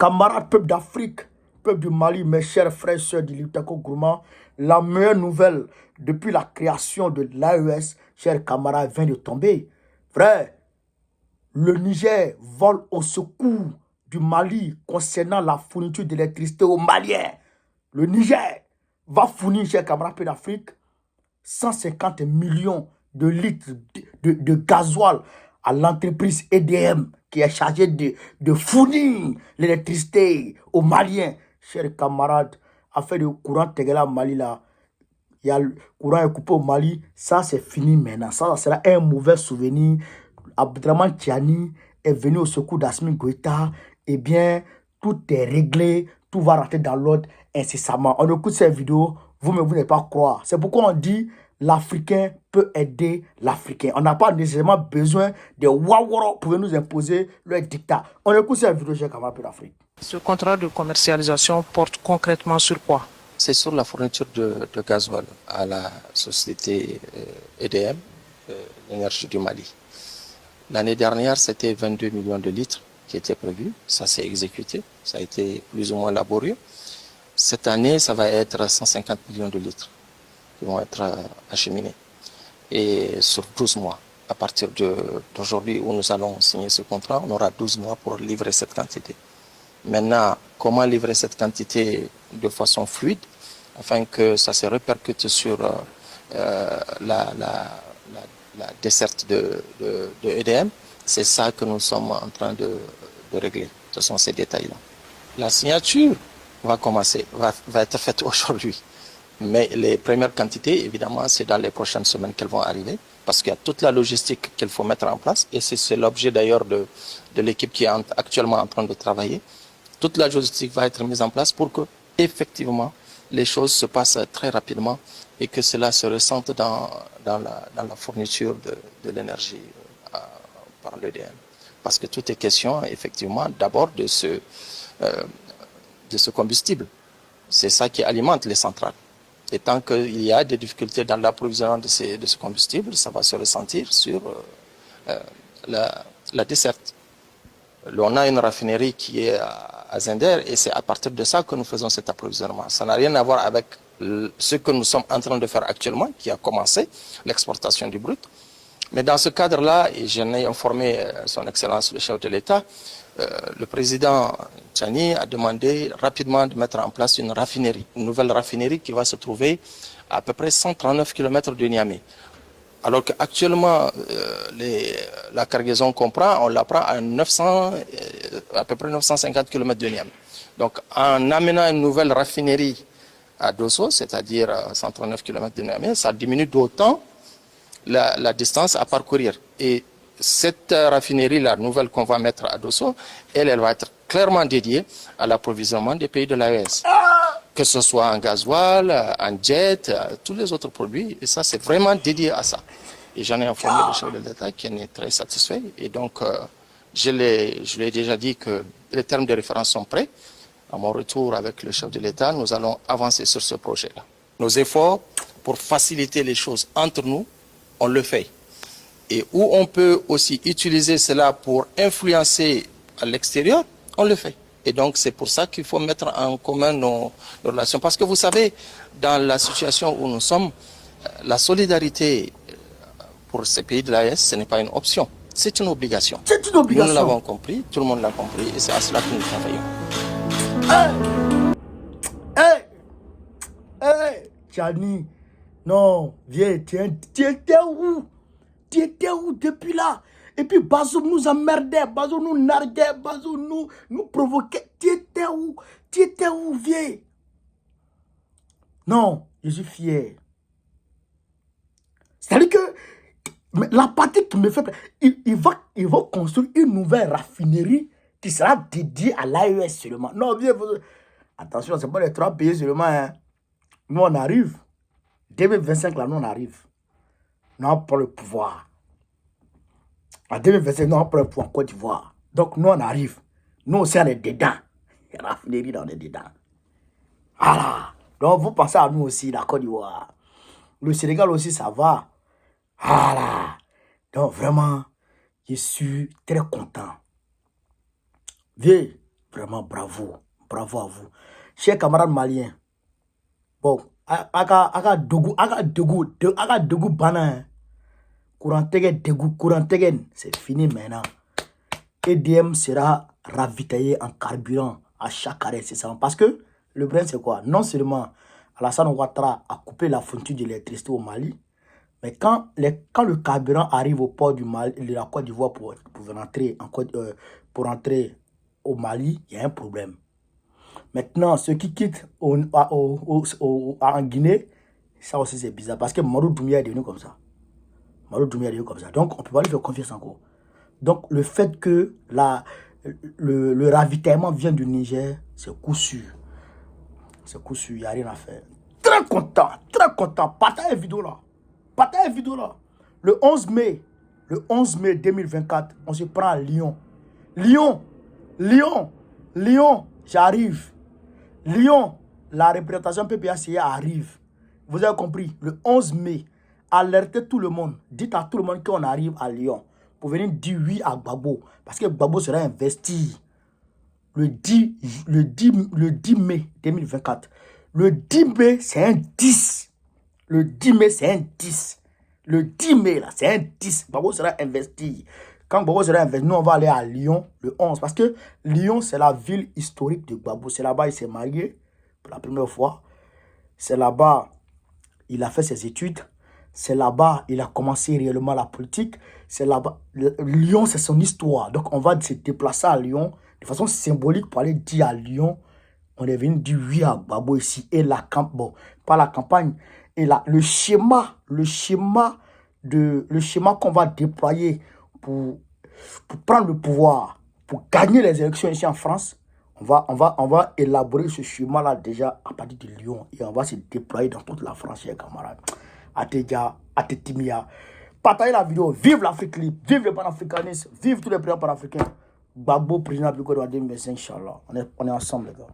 camarades, peuple d'Afrique, peuple du Mali, mes chers frères et sœurs du Liptako Gourma, la meilleure nouvelle depuis la création de l'AES, chers camarades, vient de tomber. Frère, le Niger vole au secours du Mali concernant la fourniture d'électricité aux Maliens. Le Niger va fournir, chers camarades d'Afrique, 150 millions de litres de gasoil à l'entreprise EDM qui est chargée de fournir l'électricité aux Maliens. Chers camarades, affaire de courant Tegela Mali là, il y a le courant est coupé au Mali, ça c'est fini maintenant. Ça sera un mauvais souvenir. Abdraman Tiani est venu au secours d'Asmi Goïta. Eh bien, tout est réglé, tout va rentrer dans l'ordre incessamment. On écoute cette vidéo, vous n'allez pas croire. C'est pourquoi on dit l'Africain peut aider l'Africain. On n'a pas nécessairement besoin de Waworo pour nous imposer leur dictat. On écoute cette vidéo, j'ai camarade d'Afrique. Ce contrat de commercialisation porte concrètement sur quoi? C'est sur la fourniture de gasoil à la société EDM, l'énergie du Mali. L'année dernière, c'était 22 millions de litres qui étaient prévus. Ça s'est exécuté. Ça a été plus ou moins laborieux. Cette année, ça va être 150 millions de litres qui vont être acheminés. Et sur 12 mois. À partir d'aujourd'hui où nous allons signer ce contrat, on aura 12 mois pour livrer cette quantité. Maintenant, comment livrer cette quantité de façon fluide afin que ça se répercute sur la desserte de EDM, c'est ça que nous sommes en train de régler. Ce sont ces détails-là. La signature va commencer, va être faite aujourd'hui. Mais les premières quantités, évidemment, c'est dans les prochaines semaines qu'elles vont arriver, parce qu'il y a toute la logistique qu'il faut mettre en place, et c'est l'objet d'ailleurs de l'équipe qui est actuellement en train de travailler. Toute la logistique va être mise en place pour que, effectivement, les choses se passent très rapidement et que cela se ressente dans la fourniture de l'énergie par l'EDM. Parce que tout est question, effectivement, d'abord de ce combustible. C'est ça qui alimente les centrales. Et tant qu'il y a des difficultés dans l'approvisionnement de ce combustible, ça va se ressentir sur la desserte. On a une raffinerie qui est à Zender et c'est à partir de ça que nous faisons cet approvisionnement. Ça n'a rien à voir avec ce que nous sommes en train de faire actuellement, qui a commencé, l'exportation du brut. Mais dans ce cadre-là, et j'en ai informé son Excellence le chef de l'État, le président Tchani a demandé rapidement de mettre en place une raffinerie, une nouvelle raffinerie qui va se trouver à peu près 139 km de Niamey. Alors qu'actuellement, la cargaison qu'on prend, on la prend à peu près 950 km de Niamey. Donc en amenant une nouvelle raffinerie à Dosso, c'est-à-dire 139 km de Niamey, ça diminue d'autant la distance à parcourir. Et cette raffinerie, la nouvelle qu'on va mettre à Dosso, elle va être clairement dédiée à l'approvisionnement des pays de l'AES. Que ce soit en gasoil, en jet, tous les autres produits. Et ça, c'est vraiment dédié à ça. Et j'en ai informé le chef de l'État qui en est très satisfait. Et donc, je lui ai déjà dit que les termes de référence sont prêts. À mon retour avec le chef de l'État, nous allons avancer sur ce projet-là. Nos efforts pour faciliter les choses entre nous, on le fait. Et où on peut aussi utiliser cela pour influencer à l'extérieur, on le fait. Et donc, c'est pour ça qu'il faut mettre en commun nos relations. Parce que vous savez, dans la situation où nous sommes, la solidarité pour ces pays de l'AES, ce n'est pas une option. C'est une obligation. C'est une obligation. Nous l'avons compris, tout le monde l'a compris, et c'est à cela que nous travaillons. Hey, Tchani, non, viens, tu étais où? Tu étais où depuis là? Et puis Bazoum nous emmerdait, Bazoum nous narguait, Bazoum nous provoquait. Tu étais où? Tu étais où, viens? Non, je suis fier. C'est-à-dire que la partie qui me fait... Il va construire une nouvelle raffinerie qui sera dédiée à l'AES seulement. Non, viens, attention, c'est pas les 3 pays seulement. Hein. Nous, on arrive. 2025, là, nous, on arrive. Nous, on prend le pouvoir. En 2025, nous, on prend le pouvoir en Côte d'Ivoire. Donc, nous, on arrive. Nous aussi, on est dedans. La raffinerie, on est dedans. Voilà. Donc, vous pensez à nous aussi, la Côte d'Ivoire. Le Sénégal aussi, ça va. Voilà. Donc, vraiment, je suis très content. Viens, Vraiment, bravo. Bravo à vous. Chers camarades maliens, bon, aga dogu bana. Courant tegen, c'est fini maintenant. EDM sera ravitaillé en carburant à chaque arrêt, c'est ça. Parce que le problème, c'est quoi? Non seulement Alassane Ouattara a coupé la fourniture de l'électricité au Mali, mais quand le carburant arrive au port du Mali, de la Côte d'Ivoire pour rentrer au Mali, il y a un problème. Maintenant, ceux qui quittent en Guinée, ça aussi c'est bizarre. Parce que Marou Doumbia est devenu comme ça. Donc, on ne peut pas lui faire confiance encore. Donc, le fait que le ravitaillement vient du Niger, c'est coup sûr. C'est coup sûr, il n'y a rien à faire. Très content. Partagez vidéo là. Le 11 mai 2024, on se prend à Lyon. Lyon, j'arrive. Lyon, la représentation PPACA arrive. Vous avez compris, le 11 mai, alertez tout le monde. Dites à tout le monde qu'on arrive à Lyon pour venir dire oui à Gbagbo. Parce que Gbagbo sera investi le 10 mai 2024. Le 10 mai, c'est un 10. Le 10 mai, c'est un 10. Le 10 mai, là, c'est un 10. Gbagbo sera investi. Quand Gbagbo sera investi, nous, on va aller à Lyon le 11. Parce que Lyon, c'est la ville historique de Gbagbo. C'est là-bas, il s'est marié pour la première fois. C'est là-bas, il a fait ses études. C'est là-bas, il a commencé réellement la politique. C'est là-bas. Lyon, c'est son histoire. Donc, on va se déplacer à Lyon de façon symbolique pour aller dire à Lyon, on est venu dire oui à Gbagbo ici. Et la campagne, bon, pas la campagne, et là, le schéma qu'on va déployer pour prendre le pouvoir, pour gagner les élections ici en France, on va élaborer ce schéma-là déjà à partir de Lyon. Et on va se déployer dans toute la France, chers camarades. Ateja, Atetimia. Partagez la vidéo. Vive l'Afrique libre. Vive le panafricanisme. Vive tous les présidents panafricains. Gbagbo, président de la République de 2025, Inch'Allah. On est ensemble, les gars.